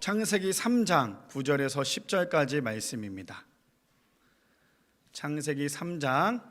창세기 3장 9절에서 10절까지 말씀입니다. 창세기 3장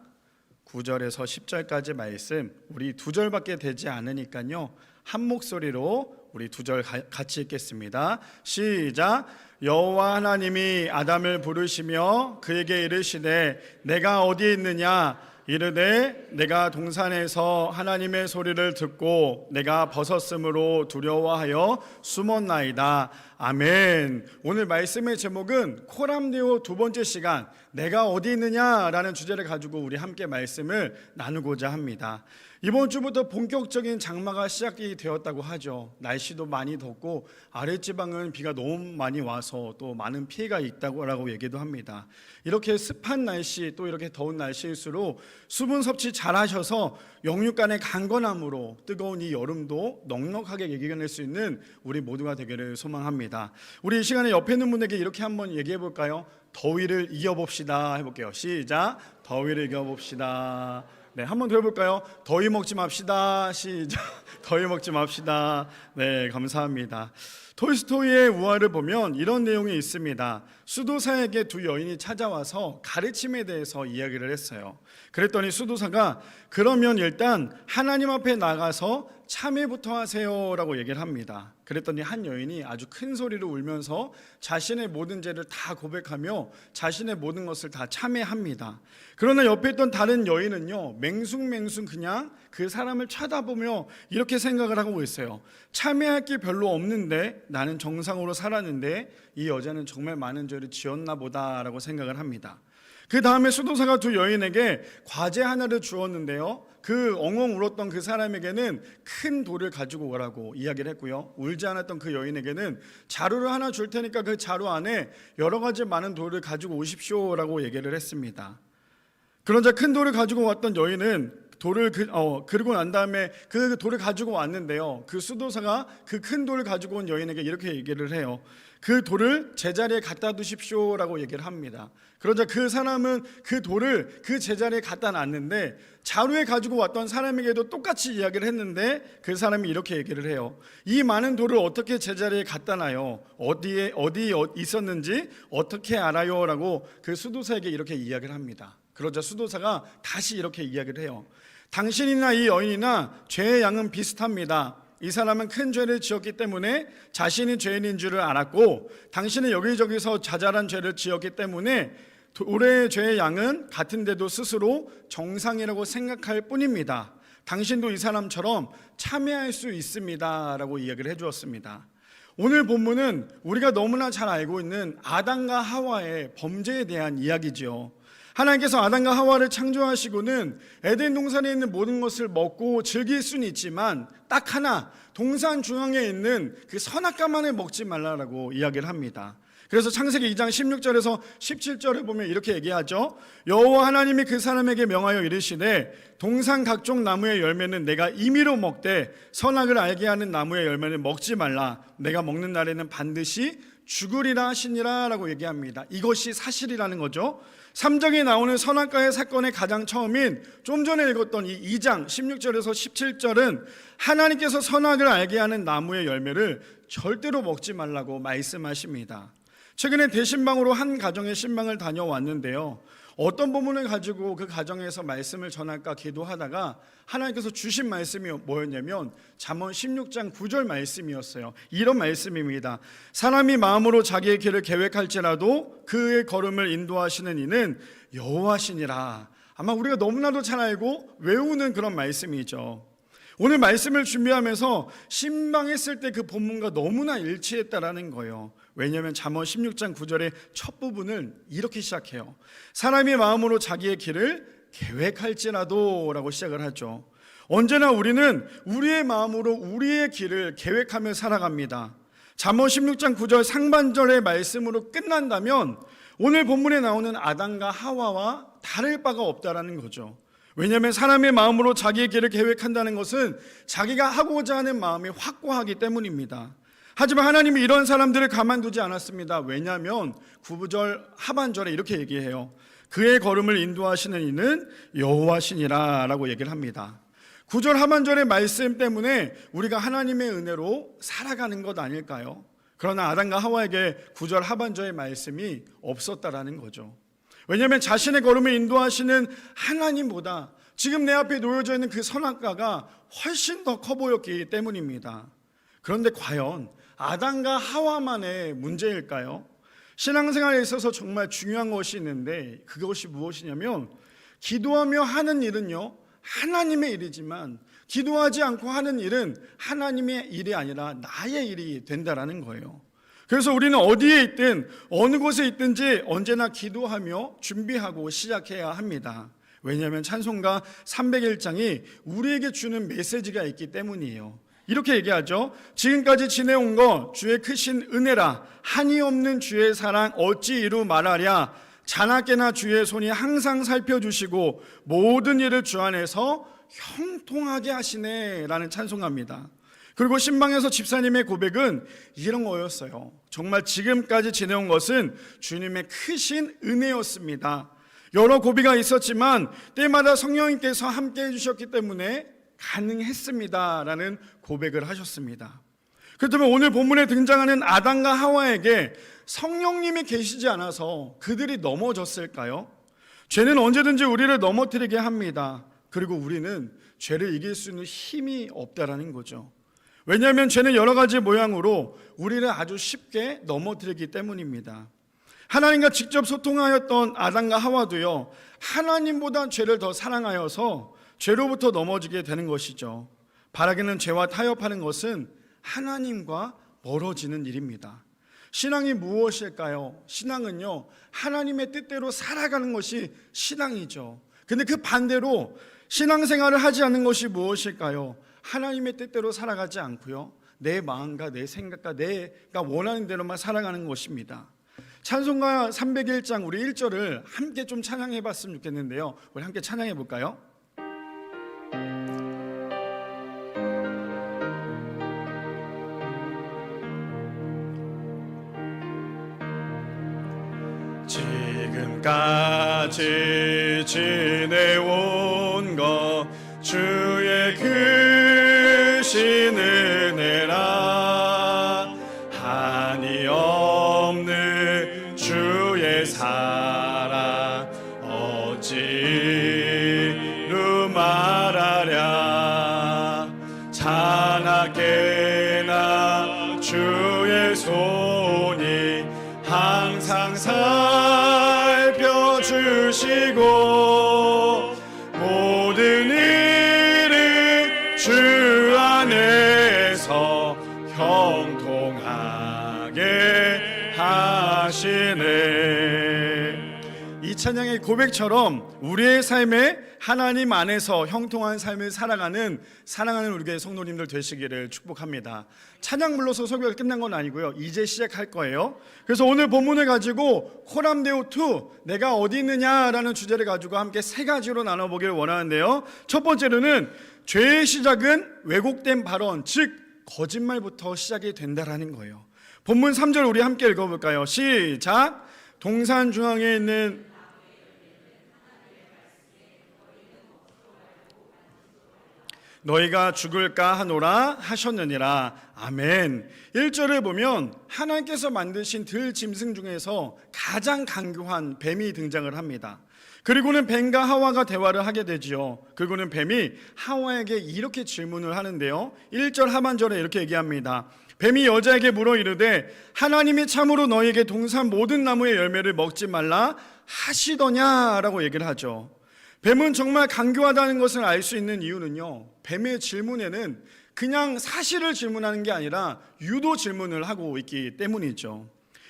9절에서 10절까지 말씀, 우리 2절밖에 되지 않으니까요, 한 목소리로 우리 2절 같이 읽겠습니다. 시작. 여호와 하나님이 아담을 부르시며 그에게 이르시되 내가 어디에 있느냐? 이르되 내가 동산에서 하나님의 소리를 듣고 내가 벗었으므로 두려워하여 숨었나이다. 아멘. 오늘 말씀의 제목은 코람데오 두 번째 시간, 내가 어디 있느냐라는 주제를 가지고 우리 함께 말씀을 나누고자 합니다. 이번 주부터 본격적인 장마가 시작이 되었다고 하죠. 날씨도 많이 덥고 아랫지방은 비가 너무 많이 와서 또 많은 피해가 있다고 얘기도 합니다. 이렇게 습한 날씨, 또 이렇게 더운 날씨일수록 수분 섭취 잘 하셔서 영육간의 강건함으로 뜨거운 이 여름도 넉넉하게 이겨낼 수 있는 우리 모두가 되기를 소망합니다. 우리 이 시간에 옆에 있는 분에게 이렇게 한번 얘기해 볼까요? 더위를 이겨봅시다 해볼게요. 시작. 더위를 이겨봅시다. 네, 한번 더 해볼까요? 더위 먹지 맙시다. 시작. 더위 먹지 맙시다. 네, 감사합니다. 톨스토이의 우화를 보면 이런 내용이 있습니다. 수도사에게 두 여인이 찾아와서 가르침에 대해서 이야기를 했어요. 그랬더니 수도사가 그러면 일단 하나님 앞에 나가서 참회부터 하세요 라고 얘기를 합니다. 그랬더니 한 여인이 아주 큰 소리로 울면서 자신의 모든 죄를 다 고백하며 자신의 모든 것을 다 참회합니다. 그러나 옆에 있던 다른 여인은요, 맹숭맹숭 그냥 그 사람을 쳐다보며 이렇게 생각을 하고 있어요. 참회할 게 별로 없는데, 나는 정상으로 살았는데 이 여자는 정말 많은 죄를 지었나 보다라고 생각을 합니다. 그 다음에 수도사가 두 여인에게 과제 하나를 주었는데요, 그 엉엉 울었던 그 사람에게는 큰 돌을 가지고 오라고 이야기를 했고요, 울지 않았던 그 여인에게는 자루를 하나 줄 테니까 그 자루 안에 여러 가지 많은 돌을 가지고 오십시오라고 얘기를 했습니다. 그러자 큰 돌을 가지고 왔던 여인은 돌을 그리고 난 다음에 그 돌을 가지고 왔는데요, 그 수도사가 그 큰 돌을 가지고 온 여인에게 이렇게 얘기를 해요. 그 돌을 제자리에 갖다 두십시오라고 얘기를 합니다. 그러자 그 사람은 그 돌을 그 제자리에 갖다 놨는데 자루에 가지고 왔던 사람에게도 똑같이 이야기를 했는데 그 사람이 이렇게 얘기를 해요. 이 많은 돌을 어떻게 제자리에 갖다 놔요? 어디에 있었는지 어떻게 알아요? 라고 그 수도사에게 이렇게 이야기를 합니다. 그러자 수도사가 다시 이렇게 이야기를 해요. 당신이나 이 여인이나 죄의 양은 비슷합니다. 이 사람은 큰 죄를 지었기 때문에 자신이 죄인인 줄을 알았고, 당신은 여기저기서 자잘한 죄를 지었기 때문에 올해의 죄의 양은 같은데도 스스로 정상이라고 생각할 뿐입니다. 당신도 이 사람처럼 참회할 수 있습니다 라고 이야기를 해주었습니다. 오늘 본문은 우리가 너무나 잘 알고 있는 아담과 하와의 범죄에 대한 이야기죠. 하나님께서 아담과 하와를 창조하시고는 에덴 동산에 있는 모든 것을 먹고 즐길 수는 있지만 딱 하나, 동산 중앙에 있는 그 선악과만을 먹지 말라라고 이야기를 합니다. 그래서 창세기 2장 16절에서 17절에 보면 이렇게 얘기하죠. 여호와 하나님이 그 사람에게 명하여 이르시되 동산 각종 나무의 열매는 내가 임의로 먹되 선악을 알게 하는 나무의 열매는 먹지 말라. 내가 먹는 날에는 반드시 죽으리라 하시니라 라고 얘기합니다. 이것이 사실이라는 거죠. 3장에 나오는 선악과의 사건의 가장 처음인 좀 전에 읽었던 이 2장 16절에서 17절은 하나님께서 선악을 알게 하는 나무의 열매를 절대로 먹지 말라고 말씀하십니다. 최근에 대신방으로 한 가정의 신방을 다녀왔는데요, 어떤 본문을 가지고 그 가정에서 말씀을 전할까 기도하다가 하나님께서 주신 말씀이 뭐였냐면 잠언 16장 9절 말씀이었어요. 이런 말씀입니다. 사람이 마음으로 자기의 길을 계획할지라도 그의 걸음을 인도하시는 이는 여호와시니라. 아마 우리가 너무나도 잘 알고 외우는 그런 말씀이죠. 오늘 말씀을 준비하면서 신방했을 때 그 본문과 너무나 일치했다라는 거예요. 왜냐하면 잠언 16장 9절의 첫 부분을 이렇게 시작해요. 사람이 마음으로 자기의 길을 계획할지라도 라고 시작을 하죠. 언제나 우리는 우리의 마음으로 우리의 길을 계획하며 살아갑니다. 잠언 16장 9절 상반절의 말씀으로 끝난다면 오늘 본문에 나오는 아담과 하와와 다를 바가 없다라는 거죠. 왜냐하면 사람의 마음으로 자기의 길을 계획한다는 것은 자기가 하고자 하는 마음이 확고하기 때문입니다. 하지만 하나님이 이런 사람들을 가만두지 않았습니다. 왜냐하면 9절 하반절에 이렇게 얘기해요. 그의 걸음을 인도하시는 이는 여호와시니라 라고 얘기를 합니다. 9절 하반절의 말씀 때문에 우리가 하나님의 은혜로 살아가는 것 아닐까요? 그러나 아담과 하와에게 9절 하반절의 말씀이 없었다라는 거죠. 왜냐하면 자신의 걸음을 인도하시는 하나님보다 지금 내 앞에 놓여져 있는 그 선악과가 훨씬 더 커 보였기 때문입니다. 그런데 과연 아담과 하와만의 문제일까요? 신앙생활에 있어서 정말 중요한 것이 있는데 그것이 무엇이냐면 기도하며 하는 일은요 하나님의 일이지만 기도하지 않고 하는 일은 하나님의 일이 아니라 나의 일이 된다라는 거예요. 그래서 우리는 어디에 있든 어느 곳에 있든지 언제나 기도하며 준비하고 시작해야 합니다. 왜냐하면 찬송가 301장이 우리에게 주는 메시지가 있기 때문이에요. 이렇게 얘기하죠. 지금까지 지내온 것 주의 크신 은혜라 한이 없는 주의 사랑 어찌 이루 말하랴 자나깨나 주의 손이 항상 살펴주시고 모든 일을 주 안에서 형통하게 하시네 라는 찬송합니다. 그리고 신방에서 집사님의 고백은 이런 거였어요. 정말 지금까지 지내온 것은 주님의 크신 은혜였습니다. 여러 고비가 있었지만 때마다 성령님께서 함께 해주셨기 때문에 가능했습니다 라는 고백을 하셨습니다. 그렇다면 오늘 본문에 등장하는 아담과 하와에게 성령님이 계시지 않아서 그들이 넘어졌을까요? 죄는 언제든지 우리를 넘어뜨리게 합니다. 그리고 우리는 죄를 이길 수 있는 힘이 없다라는 거죠. 왜냐하면 죄는 여러 가지 모양으로 우리를 아주 쉽게 넘어뜨리기 때문입니다. 하나님과 직접 소통하였던 아담과 하와도요 하나님보다 죄를 더 사랑하여서 죄로부터 넘어지게 되는 것이죠. 바라기는 죄와 타협하는 것은 하나님과 멀어지는 일입니다. 신앙이 무엇일까요? 신앙은요 하나님의 뜻대로 살아가는 것이 신앙이죠. 근데 그 반대로 신앙생활을 하지 않는 것이 무엇일까요? 하나님의 뜻대로 살아가지 않고요 내 마음과 내 생각과 내가 원하는 대로만 살아가는 것입니다. 찬송가 301장 우리 1절을 함께 좀 찬양해 봤으면 좋겠는데요. 우리 함께 찬양해 볼까요? 지금까지 지내온 것 주의 크신 은혜라 한이 없는 주의 사랑 어찌 이루 말하랴 자나깨나 주의 손이 항상 살펴주시고 모든 일을 주 안에서 형통하게 하시네. 이 찬양의 고백처럼 우리의 삶에 하나님 안에서 형통한 삶을 살아가는 사랑하는 우리 교회 성도님들 되시기를 축복합니다. 찬양 불러서 설교가 끝난 건 아니고요 이제 시작할 거예요. 그래서 오늘 본문을 가지고 코람데오 2 내가 어디 있느냐라는 주제를 가지고 함께 세 가지로 나눠보기를 원하는데요. 첫 번째로는 죄의 시작은 왜곡된 발언 즉 거짓말부터 시작이 된다라는 거예요. 본문 3절 우리 함께 읽어볼까요? 시작. 동산 중앙에 있는 너희가 죽을까 하노라 하셨느니라. 아멘. 1절을 보면 하나님께서 만드신 들짐승 중에서 가장 강교한 뱀이 등장을 합니다. 그리고는 뱀과 하와가 대화를 하게 되지요. 그리고는 뱀이 하와에게 이렇게 질문을 하는데요 1절 하반절에 이렇게 얘기합니다. 뱀이 여자에게 물어 이르되 하나님이 참으로 너희에게 동산 모든 나무의 열매를 먹지 말라 하시더냐라고 얘기를 하죠. 뱀은 정말 강교하다는 것을 알 수 있는 이유는요 뱀의 질문에는 그냥 사실을 질문하는 게 아니라 유도 질문을 하고 있기 때문이죠.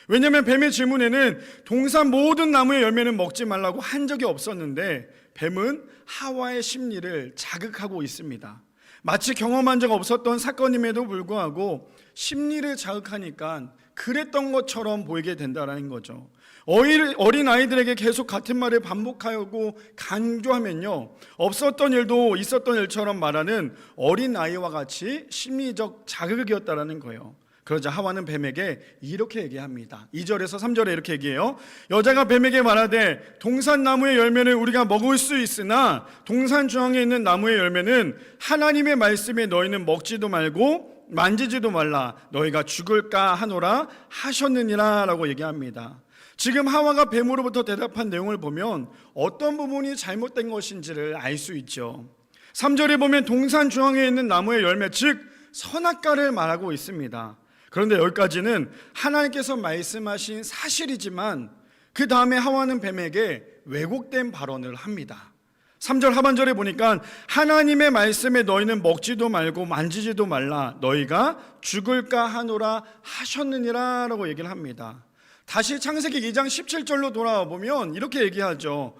왜냐하면 뱀의 질문에는 동산 모든 나무의 열매는 먹지 말라고 한 적이 없었는데 뱀은 하와의 심리를 자극하고 있습니다. 마치 경험한 적 없었던 사건임에도 불구하고 심리를 자극하니까 그랬던 것처럼 보이게 된다는 거죠. 어린 아이들에게 계속 같은 말을 반복하고 강조하면요 없었던 일도 있었던 일처럼 말하는 어린 아이와 같이 심리적 자극이었다라는 거예요. 그러자 하와는 뱀에게 이렇게 얘기합니다. 2절에서 3절에 이렇게 얘기해요. 여자가 뱀에게 말하되 동산 나무의 열매는 우리가 먹을 수 있으나 동산 중앙에 있는 나무의 열매는 하나님의 말씀에 너희는 먹지도 말고 만지지도 말라 너희가 죽을까 하노라 하셨느니라 라고 얘기합니다. 지금 하와가 뱀으로부터 대답한 내용을 보면 어떤 부분이 잘못된 것인지를 알 수 있죠. 3절에 보면 동산 중앙에 있는 나무의 열매, 즉 선악과를 말하고 있습니다. 그런데 여기까지는 하나님께서 말씀하신 사실이지만 그 다음에 하와는 뱀에게 왜곡된 발언을 합니다. 3절 하반절에 보니까 하나님의 말씀에 너희는 먹지도 말고 만지지도 말라 너희가 죽을까 하노라 하셨느니라 라고 얘기를 합니다. 다시 창세기 2장 17절로 돌아와 보면 이렇게 얘기하죠.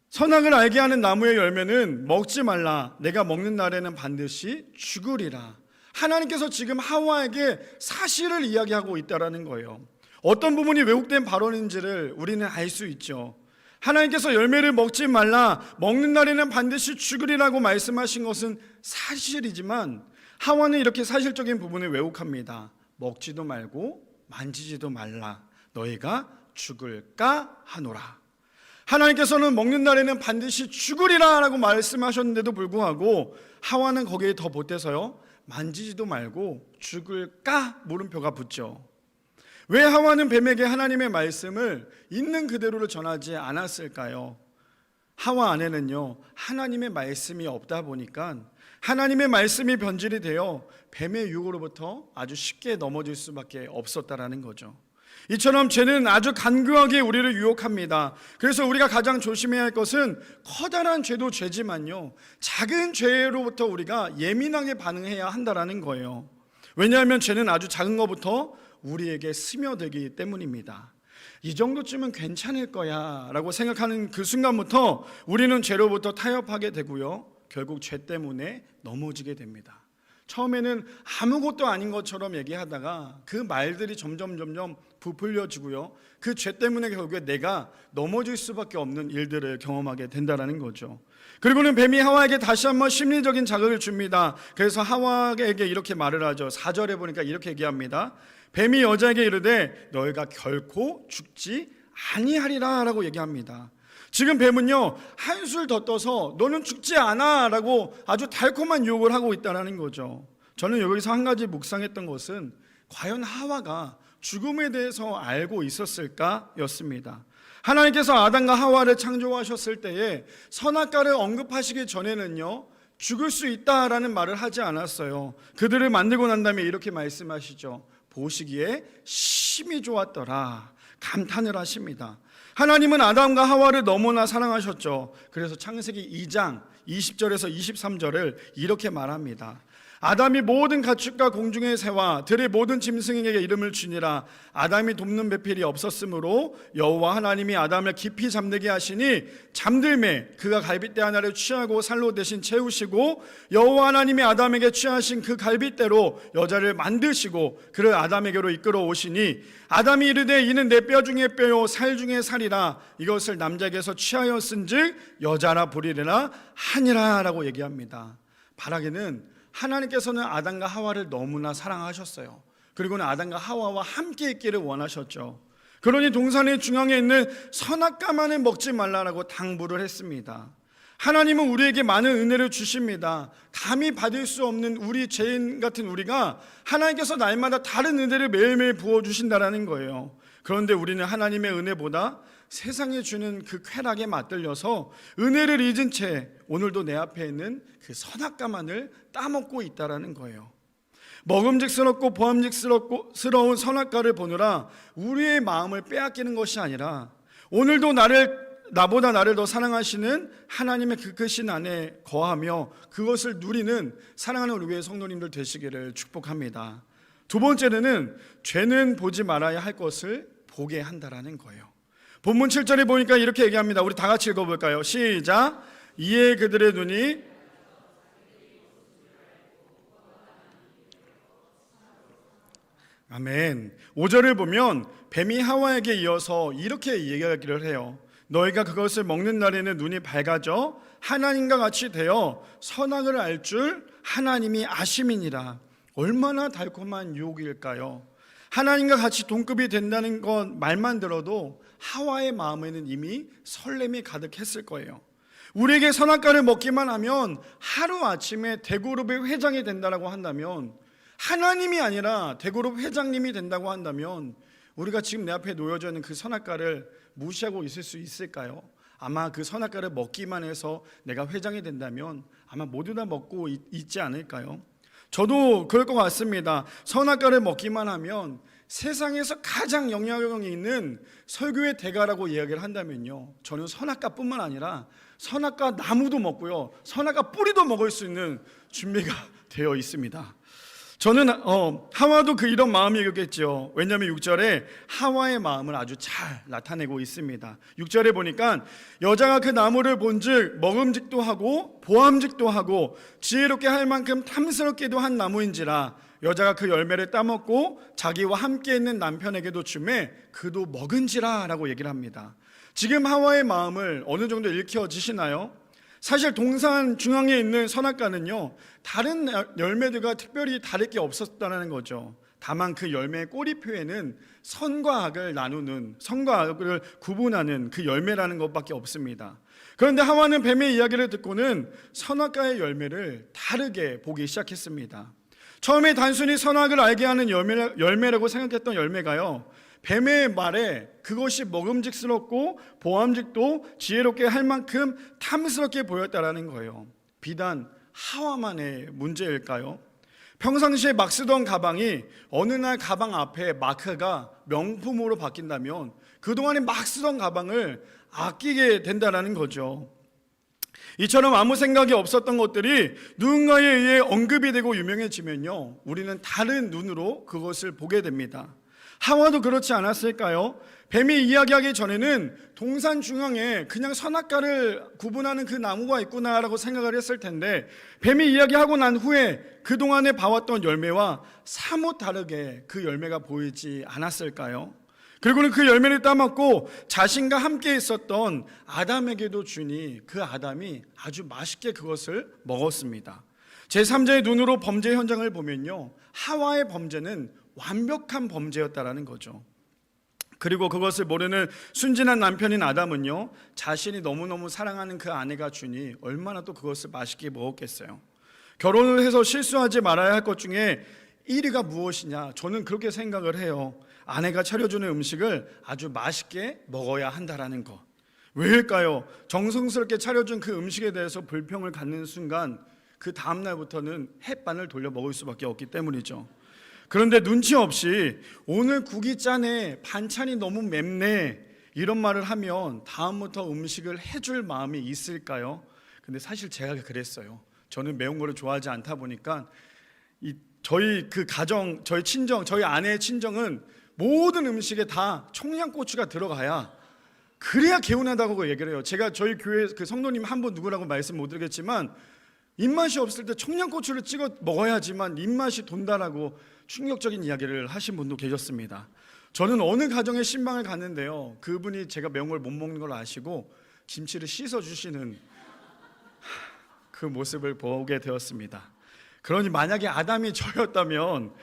선악을 알게 하는 나무의 열매는 먹지 말라 내가 먹는 날에는 반드시 죽으리라. 하나님께서 지금 하와에게 사실을 이야기하고 있다는 거예요. 어떤 부분이 왜곡된 발언인지를 우리는 알 수 있죠. 하나님께서 열매를 먹지 말라 먹는 날에는 반드시 죽으리라고 말씀하신 것은 사실이지만 하와는 이렇게 사실적인 부분을 왜곡합니다. 먹지도 말고 만지지도 말라 너희가 죽을까 하노라. 하나님께서는 먹는 날에는 반드시 죽으리라 라고 말씀하셨는데도 불구하고 하와는 거기에 더 보태서요 만지지도 말고 죽을까 물음표가 붙죠. 왜 하와는 뱀에게 하나님의 말씀을 있는 그대로를 전하지 않았을까요? 하와 안에는요 하나님의 말씀이 없다 보니까 하나님의 말씀이 변질이 되어 뱀의 유혹으로부터 아주 쉽게 넘어질 수밖에 없었다라는 거죠. 이처럼 죄는 아주 간교하게 우리를 유혹합니다. 그래서 우리가 가장 조심해야 할 것은 커다란 죄도 죄지만요 작은 죄로부터 우리가 예민하게 반응해야 한다라는 거예요. 왜냐하면 죄는 아주 작은 것부터 우리에게 스며들기 때문입니다. 이 정도쯤은 괜찮을 거야 라고 생각하는 그 순간부터 우리는 죄로부터 타협하게 되고요 결국 죄 때문에 넘어지게 됩니다. 처음에는 아무것도 아닌 것처럼 얘기하다가 그 말들이 점점 부풀려지고요 그 죄 때문에 결국에 내가 넘어질 수밖에 없는 일들을 경험하게 된다는 거죠. 그리고는 뱀이 하와에게 다시 한번 심리적인 자극을 줍니다. 그래서 하와에게 이렇게 말을 하죠. 4절에 보니까 이렇게 얘기합니다. 뱀이 여자에게 이르되 너희가 결코 죽지 아니하리라 라고 얘기합니다. 지금 뱀은요 한술 더 떠서 너는 죽지 않아 라고 아주 달콤한 유혹을 하고 있다는 거죠. 저는 여기서 한 가지 묵상했던 것은 과연 하와가 죽음에 대해서 알고 있었을까 였습니다. 하나님께서 아담과 하와를 창조하셨을 때에 선악과를 언급하시기 전에는요 죽을 수 있다라는 말을 하지 않았어요. 그들을 만들고 난 다음에 이렇게 말씀하시죠. 보시기에 심히 좋았더라 감탄을 하십니다. 하나님은 아담과 하와를 너무나 사랑하셨죠. 그래서 창세기 2장 20절에서 23절을 이렇게 말합니다. 아담이 모든 가축과 공중의 새와 들의 모든 짐승에게 이름을 주니라. 아담이 돕는 배필이 없었으므로 여호와 하나님이 아담을 깊이 잠들게 하시니 잠들매 그가 갈빗대 하나를 취하고 살로 대신 채우시고 여호와 하나님이 아담에게 취하신 그 갈빗대로 여자를 만드시고 그를 아담에게로 이끌어 오시니 아담이 이르되 이는 내 뼈 중에 뼈요 살 중에 살이라 이것을 남자에게서 취하였은즉 여자라 부리리라 하니라 라고 얘기합니다. 바라기는 하나님께서는 아담과 하와를 너무나 사랑하셨어요. 그리고는 아담과 하와와 함께 있기를 원하셨죠. 그러니 동산의 중앙에 있는 선악과만을 먹지 말라라고 당부를 했습니다. 하나님은 우리에게 많은 은혜를 주십니다. 감히 받을 수 없는 우리 죄인 같은 우리가 하나님께서 날마다 다른 은혜를 매일매일 부어주신다는 거예요. 그런데 우리는 하나님의 은혜보다 세상이 주는 그 쾌락에 맞들려서 은혜를 잊은 채 오늘도 내 앞에 있는 그 선악과만을 따먹고 있다는 거예요. 먹음직스럽고 보암직스러운 선악과를 보느라 우리의 마음을 빼앗기는 것이 아니라 오늘도 나보다 나를 더 사랑하시는 하나님의 그 크신 안에 거하며 그것을 누리는 사랑하는 우리 교회 성도님들 되시기를 축복합니다. 두 번째는 죄는 보지 말아야 할 것을 보게 한다라는 거예요. 본문 7절에 보니까 이렇게 얘기합니다. 우리 다 같이 읽어볼까요? 시작. 이에 그들의 눈이 아멘. 5절을 보면 뱀이 하와에게 이어서 이렇게 얘기하기를 해요. 너희가 그것을 먹는 날에는 눈이 밝아져 하나님과 같이 되어 선악을 알 줄 하나님이 아심이니라. 얼마나 달콤한 유혹일까요? 하나님과 같이 동급이 된다는 것 말만 들어도 하와의 마음에는 이미 설렘이 가득했을 거예요. 우리에게 선악과를 먹기만 하면 하루아침에 대그룹의 회장이 된다고 한다면 하나님이 아니라 대그룹 회장님이 된다고 한다면 우리가 지금 내 앞에 놓여져 있는 그 선악과를 무시하고 있을 수 있을까요? 아마 그 선악과를 먹기만 해서 내가 회장이 된다면 아마 모두 다 먹고 있지 않을까요? 저도 그럴 것 같습니다. 선악과를 먹기만 하면 세상에서 가장 영향력이 있는 설교의 대가라고 이야기를 한다면요, 저는 선악과뿐만 아니라 선악과 나무도 먹고요, 선악과 뿌리도 먹을 수 있는 준비가 되어 있습니다. 저는 하와도 이런 마음이겠죠. 왜냐하면 6절에 하와의 마음을 아주 잘 나타내고 있습니다. 6절에 보니까 여자가 그 나무를 본즉 먹음직도 하고 보암직도 하고 지혜롭게 할 만큼 탐스럽게도 한 나무인지라 여자가 그 열매를 따먹고 자기와 함께 있는 남편에게도 주매 그도 먹은지라 라고 얘기를 합니다. 지금 하와의 마음을 어느 정도 읽혀지시나요? 사실 동산 중앙에 있는 선악과는요, 다른 열매들과 특별히 다를 게 없었다는 거죠. 다만 그 열매의 꼬리표에는 선과 악을 나누는, 선과 악을 구분하는 그 열매라는 것밖에 없습니다. 그런데 하와는 뱀의 이야기를 듣고는 선악과의 열매를 다르게 보기 시작했습니다. 처음에 단순히 선악을 알게 하는 열매라고 생각했던 열매가요, 뱀의 말에 그것이 먹음직스럽고 보암직도 지혜롭게 할 만큼 탐스럽게 보였다라는 거예요. 비단 하와만의 문제일까요? 평상시에 막 쓰던 가방이 어느 날 가방 앞에 마크가 명품으로 바뀐다면 그동안에 막 쓰던 가방을 아끼게 된다라는 거죠. 이처럼 아무 생각이 없었던 것들이 누군가에 의해 언급이 되고 유명해지면요, 우리는 다른 눈으로 그것을 보게 됩니다. 하와도 그렇지 않았을까요? 뱀이 이야기하기 전에는 동산 중앙에 그냥 선악과를 구분하는 그 나무가 있구나라고 생각을 했을 텐데, 뱀이 이야기하고 난 후에 그동안에 봐왔던 열매와 사뭇 다르게 그 열매가 보이지 않았을까요? 그리고는 그 열매를 따먹고 자신과 함께 있었던 아담에게도 주니 그 아담이 아주 맛있게 그것을 먹었습니다. 제3자의 눈으로 범죄 현장을 보면요, 하와의 범죄는 완벽한 범죄였다라는 거죠. 그리고 그것을 모르는 순진한 남편인 아담은요, 자신이 너무너무 사랑하는 그 아내가 주니 얼마나 또 그것을 맛있게 먹었겠어요. 결혼을 해서 실수하지 말아야 할 것 중에 1위가 무엇이냐? 저는 그렇게 생각을 해요. 아내가 차려주는 음식을 아주 맛있게 먹어야 한다라는 것. 왜일까요? 정성스럽게 차려준 그 음식에 대해서 불평을 갖는 순간 그 다음날부터는 햇반을 돌려 먹을 수밖에 없기 때문이죠. 그런데 눈치 없이 오늘 국이 짜네, 반찬이 너무 맵네, 이런 말을 하면 다음부터 음식을 해줄 마음이 있을까요? 근데 사실 제가 그랬어요. 저는 매운 거를 좋아하지 않다 보니까 저희 그 가정, 저희 친정, 저희 아내의 친정은 모든 음식에 다 청양고추가 들어가야, 그래야 개운하다고 얘기를 해요. 제가 저희 교회 그 성도님 한 분 누구라고 말씀 못 드리겠지만 입맛이 없을 때 청양고추를 찍어 먹어야지만 입맛이 돈다라고 충격적인 이야기를 하신 분도 계셨습니다. 저는 어느 가정에 신방을 갔는데요, 그분이 제가 매운 걸 못 먹는 걸 아시고 김치를 씻어 주시는 그 모습을 보게 되었습니다. 그러니 만약에 아담이 저였다면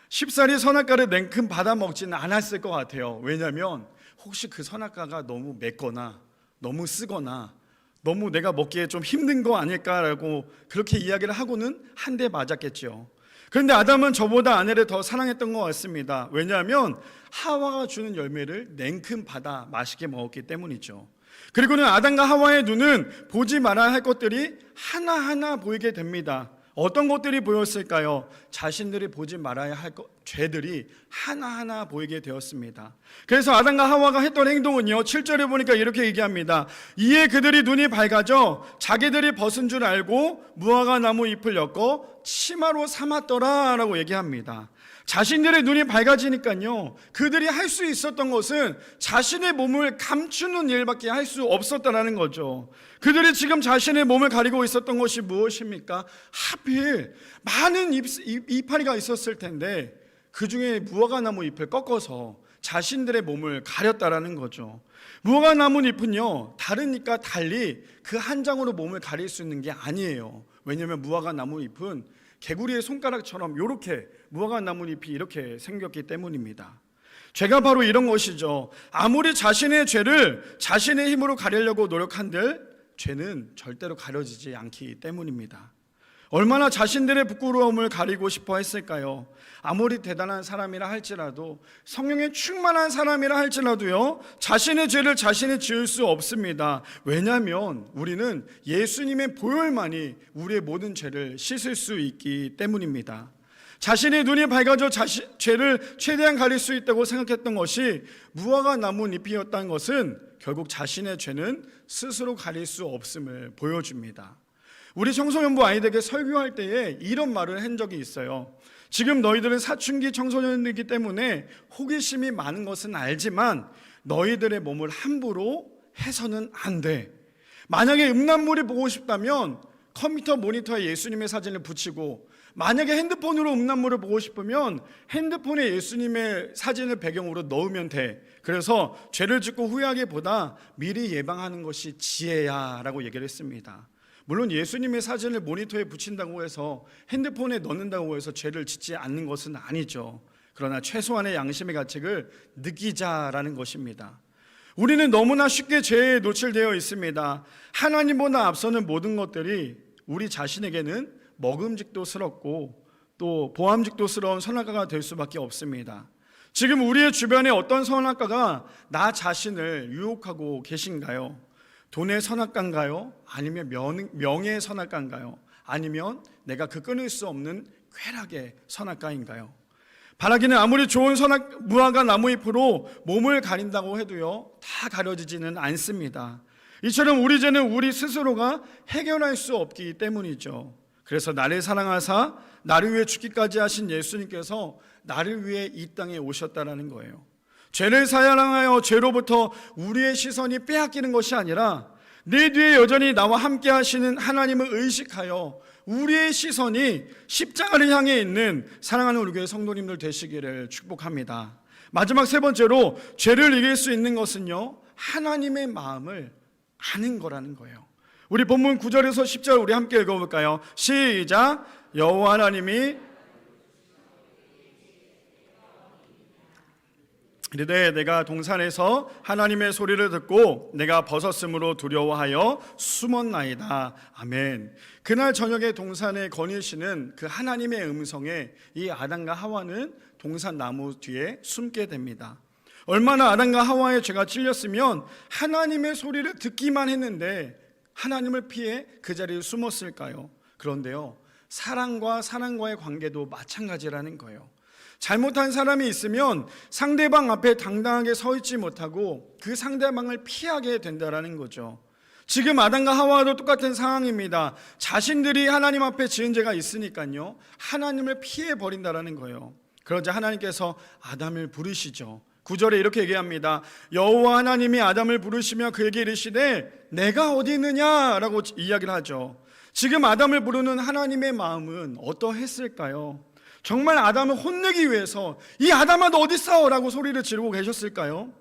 쉽사리 선악과를 냉큼 받아 먹지는 않았을 것 같아요. 왜냐하면 혹시 그 선악과가 너무 맵거나 너무 쓰거나 너무 내가 먹기에 좀 힘든 거 아닐까라고 그렇게 이야기를 하고는 한 대 맞았겠죠. 그런데 아담은 저보다 아내를 더 사랑했던 것 같습니다. 왜냐하면 하와가 주는 열매를 냉큼 받아 맛있게 먹었기 때문이죠. 그리고는 아담과 하와의 눈은 보지 말아야 할 것들이 하나하나 보이게 됩니다. 어떤 것들이 보였을까요? 자신들이 보지 말아야 할 죄들이 하나하나 보이게 되었습니다. 그래서 아담과 하와가 했던 행동은요, 7절에 보니까 이렇게 얘기합니다. 이에 그들이 눈이 밝아져 자기들이 벗은 줄 알고 무화과 나무 잎을 엮어 치마로 삼았더라 라고 얘기합니다. 자신들의 눈이 밝아지니까요, 그들이 할 수 있었던 것은 자신의 몸을 감추는 일밖에 할 수 없었다는 거죠. 그들이 지금 자신의 몸을 가리고 있었던 것이 무엇입니까? 하필 많은 이파리가 있었을 텐데 그 중에 무화과나무 잎을 꺾어서 자신들의 몸을 가렸다라는 거죠. 무화과나무 잎은요, 다르니까 달리 그 한 장으로 몸을 가릴 수 있는 게 아니에요. 왜냐하면 무화과나무 잎은 개구리의 손가락처럼 이렇게 무화과나무 잎이 이렇게 생겼기 때문입니다. 죄가 바로 이런 것이죠. 아무리 자신의 죄를 자신의 힘으로 가리려고 노력한들 죄는 절대로 가려지지 않기 때문입니다. 얼마나 자신들의 부끄러움을 가리고 싶어 했을까요? 아무리 대단한 사람이라 할지라도, 성령에 충만한 사람이라 할지라도요, 자신의 죄를 자신이 지을 수 없습니다. 왜냐하면 우리는 예수님의 보혈만이 우리의 모든 죄를 씻을 수 있기 때문입니다. 자신의 눈이 밝아져 죄를 최대한 가릴 수 있다고 생각했던 것이 무화과 나무 잎이었다는 것은 결국 자신의 죄는 스스로 가릴 수 없음을 보여줍니다. 우리 청소년부 아이들에게 설교할 때에 이런 말을 한 적이 있어요. 지금 너희들은 사춘기 청소년이기 때문에 호기심이 많은 것은 알지만 너희들의 몸을 함부로 해서는 안 돼. 만약에 음란물이 보고 싶다면 컴퓨터 모니터에 예수님의 사진을 붙이고, 만약에 핸드폰으로 음란물을 보고 싶으면 핸드폰에 예수님의 사진을 배경으로 넣으면 돼. 그래서 죄를 짓고 후회하기보다 미리 예방하는 것이 지혜야 라고 얘기를 했습니다. 물론 예수님의 사진을 모니터에 붙인다고 해서, 핸드폰에 넣는다고 해서 죄를 짓지 않는 것은 아니죠. 그러나 최소한의 양심의 가책을 느끼자라는 것입니다. 우리는 너무나 쉽게 죄에 노출되어 있습니다. 하나님보다 앞서는 모든 것들이 우리 자신에게는 먹음직도스럽고 또 보암직도스러운 선악과가 될 수밖에 없습니다. 지금 우리의 주변에 어떤 선악과가 나 자신을 유혹하고 계신가요? 돈의 선악과인가요? 아니면 명예의 선악과인가요? 아니면 내가 그 끊을 수 없는 쾌락의 선악과인가요? 바라기는 아무리 좋은 무화과 나무잎으로 몸을 가린다고 해도요, 다 가려지지는 않습니다. 이처럼 우리 죄는 우리 스스로가 해결할 수 없기 때문이죠. 그래서 나를 사랑하사 나를 위해 죽기까지 하신 예수님께서 나를 위해 이 땅에 오셨다라는 거예요. 죄를 사랑하여 죄로부터 우리의 시선이 빼앗기는 것이 아니라 내 뒤에 여전히 나와 함께 하시는 하나님을 의식하여 우리의 시선이 십자가를 향해 있는 사랑하는 우리 교회 성도님들 되시기를 축복합니다. 마지막 세 번째로, 죄를 이길 수 있는 것은요, 하나님의 마음을 아는 거라는 거예요. 우리 본문 9절에서 10절 우리 함께 읽어볼까요? 시작. 여호와 하나님이 이르되 내가 동산에서 하나님의 소리를 듣고 내가 벗었으므로 두려워하여 숨었나이다. 아멘. 그날 저녁에 동산에 거니시는 그 하나님의 음성에 이 아담과 하와는 동산 나무 뒤에 숨게 됩니다. 얼마나 아담과 하와의 죄가 찔렸으면 하나님의 소리를 듣기만 했는데 하나님을 피해 그 자리에 숨었을까요? 그런데요, 사랑과의 관계도 마찬가지라는 거예요. 잘못한 사람이 있으면 상대방 앞에 당당하게 서 있지 못하고 그 상대방을 피하게 된다는 거죠. 지금 아담과 하와도 똑같은 상황입니다. 자신들이 하나님 앞에 지은 죄가 있으니까요, 하나님을 피해 버린다는 거예요. 그러자 하나님께서 아담을 부르시죠. 9절에 이렇게 얘기합니다. 여호와 하나님이 아담을 부르시며 그에게 이르시되 내가 어디 있느냐라고 이야기를 하죠. 지금 아담을 부르는 하나님의 마음은 어떠했을까요? 정말 아담을 혼내기 위해서 이 아담아 너 어디 있어? 라고 소리를 지르고 계셨을까요?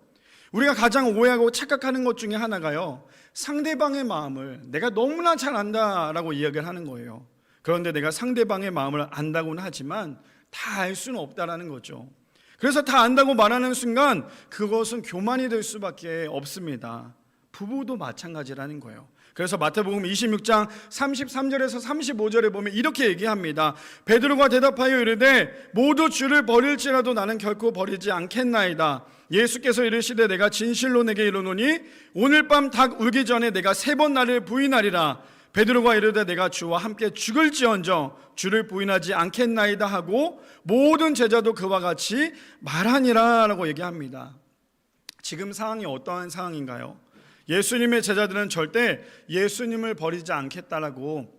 우리가 가장 오해하고 착각하는 것 중에 하나가요, 상대방의 마음을 내가 너무나 잘 안다라고 이야기를 하는 거예요. 그런데 내가 상대방의 마음을 안다고는 하지만 다 알 수는 없다라는 거죠. 그래서 다 안다고 말하는 순간 그것은 교만이 될 수밖에 없습니다. 부부도 마찬가지라는 거예요. 그래서 마태복음 26장 33절에서 35절에 보면 이렇게 얘기합니다. 베드로가 대답하여 이르되 모두 주를 버릴지라도 나는 결코 버리지 않겠나이다. 예수께서 이르시되 내가 진실로 내게 이르노니 오늘 밤 닭 울기 전에 내가 3번 나를 부인하리라. 베드로가 이르되 내가 주와 함께 죽을지언정 주를 부인하지 않겠나이다 하고 모든 제자도 그와 같이 말하니라 라고 얘기합니다. 지금 상황이 어떠한 상황인가요? 예수님의 제자들은 절대 예수님을 버리지 않겠다라고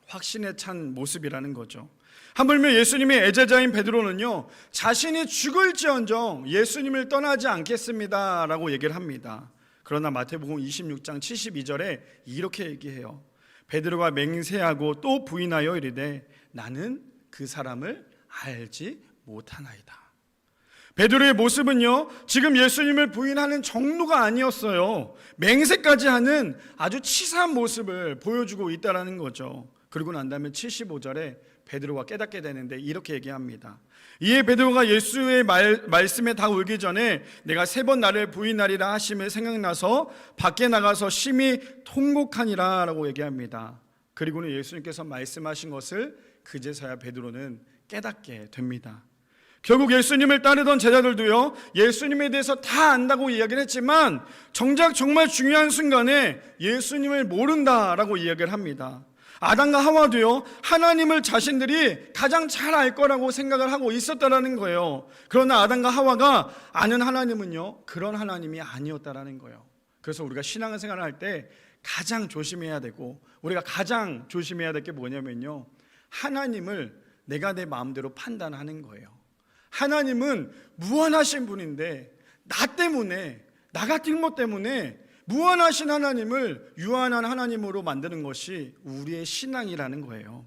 확신에 찬 모습이라는 거죠. 하물며 예수님의 애제자인 베드로는요, 자신이 죽을지언정 예수님을 떠나지 않겠습니다 라고 얘기를 합니다. 그러나 마태복음 26장 72절에 이렇게 얘기해요. 베드로가 맹세하고 또 부인하여 이르되 나는 그 사람을 알지 못하나이다. 베드로의 모습은요, 지금 예수님을 부인하는 정도가 아니었어요. 맹세까지 하는 아주 치사한 모습을 보여주고 있다는 거죠. 그리고 난 다음에 75절에 베드로가 깨닫게 되는데 이렇게 얘기합니다. 이에 베드로가 예수의 말씀에 다 울기 전에 내가 3번 나를 부인하리라 하심을 생각나서 밖에 나가서 심히 통곡하니라 라고 얘기합니다. 그리고는 예수님께서 말씀하신 것을 그제서야 베드로는 깨닫게 됩니다. 결국 예수님을 따르던 제자들도요, 예수님에 대해서 다 안다고 이야기를 했지만 정작 정말 중요한 순간에 예수님을 모른다라고 이야기를 합니다. 아담과 하와도요, 하나님을 자신들이 가장 잘 알 거라고 생각을 하고 있었다라는 거예요. 그러나 아담과 하와가 아는 하나님은요, 그런 하나님이 아니었다라는 거예요. 그래서 우리가 신앙생활을 할 때 가장 조심해야 되고, 우리가 가장 조심해야 될 게 뭐냐면요, 하나님을 내가 내 마음대로 판단하는 거예요. 하나님은 무한하신 분인데 나 때문에, 나 같은 것 때문에 무한하신 하나님을 유한한 하나님으로 만드는 것이 우리의 신앙이라는 거예요.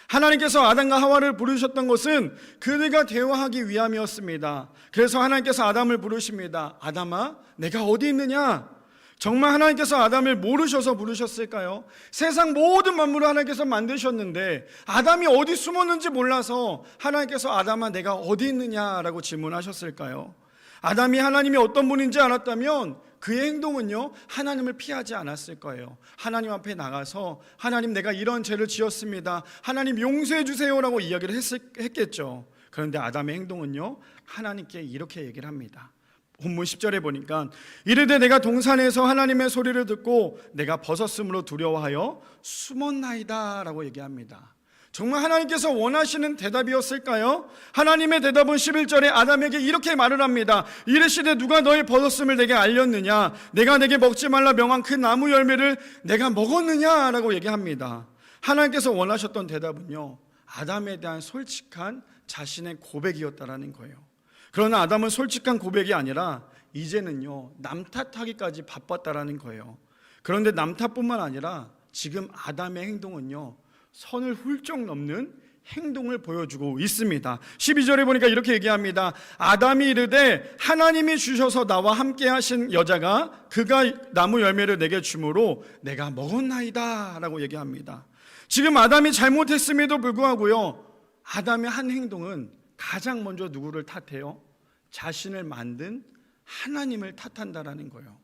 하나님께서 아담과 하와를 부르셨던 것은 그들과 대화하기 위함이었습니다. 그래서 하나님께서 아담을 부르십니다. 아담아, 내가 어디 있느냐? 정말 하나님께서 아담을 모르셔서 부르셨을까요? 세상 모든 만물을 하나님께서 만드셨는데 아담이 어디 숨었는지 몰라서 하나님께서 아담아, 내가 어디 있느냐라고 질문하셨을까요? 아담이 하나님이 어떤 분인지 알았다면 그의 행동은요, 하나님을 피하지 않았을 거예요. 하나님 앞에 나가서 하나님, 내가 이런 죄를 지었습니다, 하나님 용서해 주세요라고 이야기를 했겠죠. 그런데 아담의 행동은요, 하나님께 이렇게 얘기를 합니다. 본문 10절에 보니까 이르되 내가 동산에서 하나님의 소리를 듣고 내가 벗었으므로 두려워하여 숨었나이다 라고 얘기합니다. 정말 하나님께서 원하시는 대답이었을까요? 하나님의 대답은 11절에 아담에게 이렇게 말을 합니다. 이르시되 누가 너의 벗었음을 내게 알렸느냐? 내가 내게 먹지 말라 명한 그 나무 열매를 내가 먹었느냐? 라고 얘기합니다. 하나님께서 원하셨던 대답은요, 아담에 대한 솔직한 자신의 고백이었다라는 거예요. 그러나 아담은 솔직한 고백이 아니라 이제는요, 남 탓하기까지 바빴다라는 거예요. 그런데 남 탓뿐만 아니라 지금 아담의 행동은요, 선을 훌쩍 넘는 행동을 보여주고 있습니다. 12절에 보니까 이렇게 얘기합니다. 아담이 이르되 하나님이 주셔서 나와 함께 하신 여자가 그가 나무 열매를 내게 주므로 내가 먹었나이다 라고 얘기합니다. 지금 아담이 잘못했음에도 불구하고요, 아담의 한 행동은 가장 먼저 누구를 탓해요? 자신을 만든 하나님을 탓한다라는 거예요.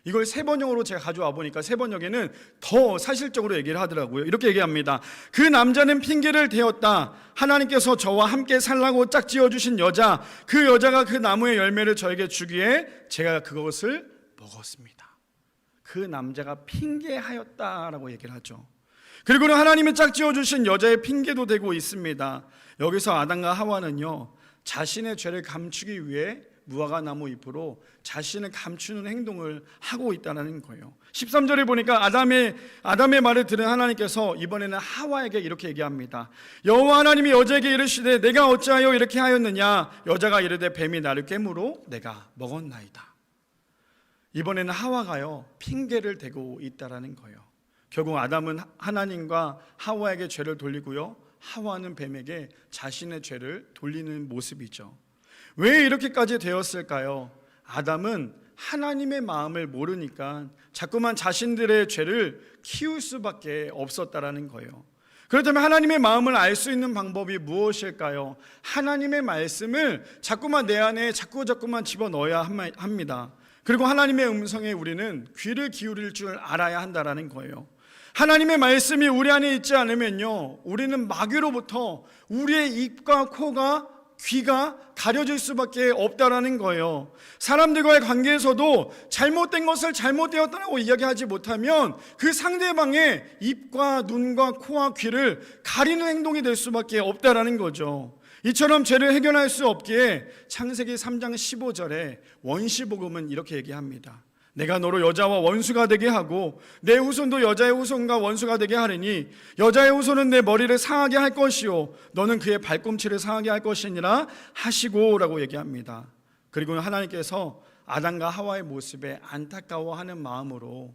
이걸 세번역으로 제가 가져와 보니까 세번역에는 더 사실적으로 얘기를 하더라고요. 이렇게 얘기합니다. 그 남자는 핑계를 대었다. 하나님께서 저와 함께 살라고 짝지어 주신 여자, 그 여자가 그 나무의 열매를 저에게 주기에 제가 그것을 먹었습니다. 그 남자가 핑계하였다라고 얘기를 하죠. 그리고는 하나님이 짝지어 주신 여자의 핑계도 되고 있습니다. 여기서 아담과 하와는요, 자신의 죄를 감추기 위해 무화과 나무 잎으로 자신을 감추는 행동을 하고 있다는 거예요. 13절에 보니까 아담의 말을 들은 하나님께서 이번에는 하와에게 이렇게 얘기합니다. 여호와 하나님이 여자에게 이르시되 내가 어찌하여 이렇게 하였느냐? 여자가 이르되 뱀이 나를 깨므로 내가 먹었나이다. 이번에는 하와가요, 핑계를 대고 있다는 거예요. 결국 아담은 하나님과 하와에게 죄를 돌리고요, 하와는 뱀에게 자신의 죄를 돌리는 모습이죠. 왜 이렇게까지 되었을까요? 아담은 하나님의 마음을 모르니까 자꾸만 자신들의 죄를 키울 수밖에 없었다라는 거예요. 그렇다면 하나님의 마음을 알 수 있는 방법이 무엇일까요? 하나님의 말씀을 자꾸만 내 안에 자꾸만 집어넣어야 합니다. 그리고 하나님의 음성에 우리는 귀를 기울일 줄 알아야 한다라는 거예요. 하나님의 말씀이 우리 안에 있지 않으면요, 우리는 마귀로부터 우리의 입과 코가, 귀가 가려질 수밖에 없다라는 거예요. 사람들과의 관계에서도 잘못된 것을 잘못되었다고 이야기하지 못하면 그 상대방의 입과 눈과 코와 귀를 가리는 행동이 될 수밖에 없다라는 거죠. 이처럼 죄를 해결할 수 없기에 창세기 3장 15절에 원시복음은 이렇게 얘기합니다. 내가 너로 여자와 원수가 되게 하고 내 후손도 여자의 후손과 원수가 되게 하리니 여자의 후손은 내 머리를 상하게 할 것이요 너는 그의 발꿈치를 상하게 할 것이니라 하시고 라고 얘기합니다. 그리고 하나님께서 아담과 하와의 모습에 안타까워하는 마음으로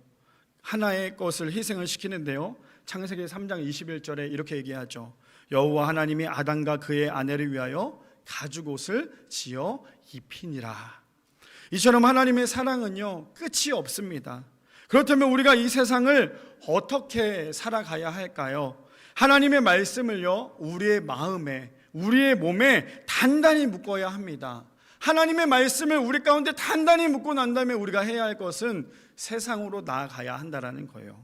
하나의 것을 희생을 시키는데요, 창세기 3장 21절에 이렇게 얘기하죠. 여호와 하나님이 아담과 그의 아내를 위하여 가죽옷을 지어 입히니라. 이처럼 하나님의 사랑은요, 끝이 없습니다. 그렇다면 우리가 이 세상을 어떻게 살아가야 할까요? 하나님의 말씀을요, 우리의 마음에, 우리의 몸에 단단히 묶어야 합니다. 하나님의 말씀을 우리 가운데 단단히 묶고 난 다음에 우리가 해야 할 것은 세상으로 나아가야 한다는 거예요.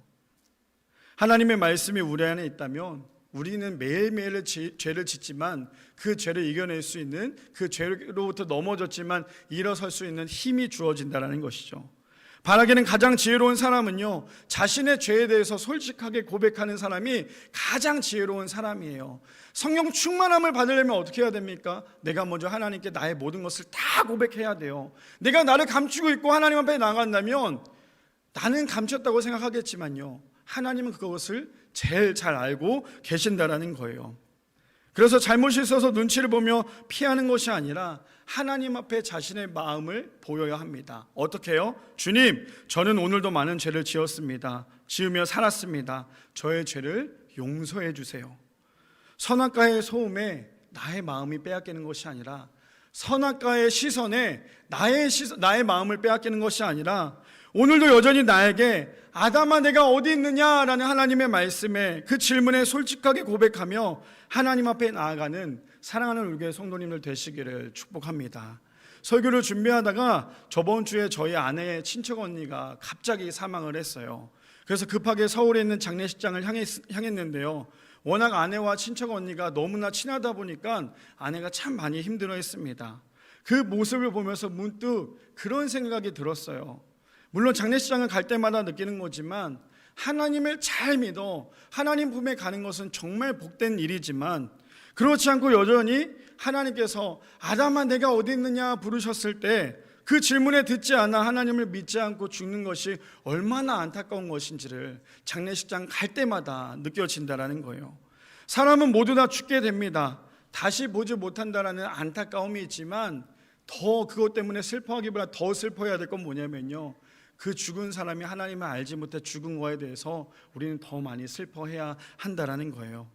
하나님의 말씀이 우리 안에 있다면 우리는 매일매일 죄를 짓지만 그 죄를 이겨낼 수 있는, 그 죄로부터 넘어졌지만 일어설 수 있는 힘이 주어진다는 것이죠. 바라기는 가장 지혜로운 사람은요, 자신의 죄에 대해서 솔직하게 고백하는 사람이 가장 지혜로운 사람이에요. 성령 충만함을 받으려면 어떻게 해야 됩니까? 내가 먼저 하나님께 나의 모든 것을 다 고백해야 돼요. 내가 나를 감추고 있고 하나님 앞에 나간다면 나는 감췄다고 생각하겠지만요, 하나님은 그것을 제일 잘 알고 계신다라는 거예요. 그래서 잘못이 있어서 눈치를 보며 피하는 것이 아니라 하나님 앞에 자신의 마음을 보여야 합니다. 어떻게 해요? 주님, 저는 오늘도 많은 죄를 지었습니다. 지으며 살았습니다. 저의 죄를 용서해 주세요. 선악과의 소음에 나의 마음이 빼앗기는 것이 아니라, 선악과의 시선에 나의 마음을 빼앗기는 것이 아니라, 오늘도 여전히 나에게 아담아 내가 어디 있느냐라는 하나님의 말씀에 그 질문에 솔직하게 고백하며 하나님 앞에 나아가는 사랑하는 우리 교회 성도님들 되시기를 축복합니다. 설교를 준비하다가 저번 주에 저희 아내의 친척 언니가 갑자기 사망을 했어요. 그래서 급하게 서울에 있는 장례식장을 향했는데요, 워낙 아내와 친척 언니가 너무나 친하다 보니까 아내가 참 많이 힘들어했습니다. 그 모습을 보면서 문득 그런 생각이 들었어요. 물론 장례식장을 갈 때마다 느끼는 거지만 하나님을 잘 믿어 하나님 품에 가는 것은 정말 복된 일이지만, 그렇지 않고 여전히 하나님께서 아담아 내가 어디 있느냐 부르셨을 때 그 질문에 듣지 않아 하나님을 믿지 않고 죽는 것이 얼마나 안타까운 것인지를 장례식장 갈 때마다 느껴진다라는 거예요. 사람은 모두 다 죽게 됩니다. 다시 보지 못한다라는 안타까움이 있지만 더 그것 때문에 슬퍼하기보다 더 슬퍼해야 될 건 뭐냐면요, 그 죽은 사람이 하나님을 알지 못해 죽은 거에 대해서 우리는 더 많이 슬퍼해야 한다라는 거예요.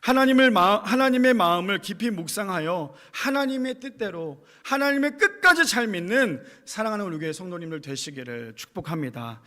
하나님의 마음을 깊이 묵상하여 하나님의 뜻대로 하나님의 끝까지 잘 믿는 사랑하는 우리 교회 성도님들 되시기를 축복합니다.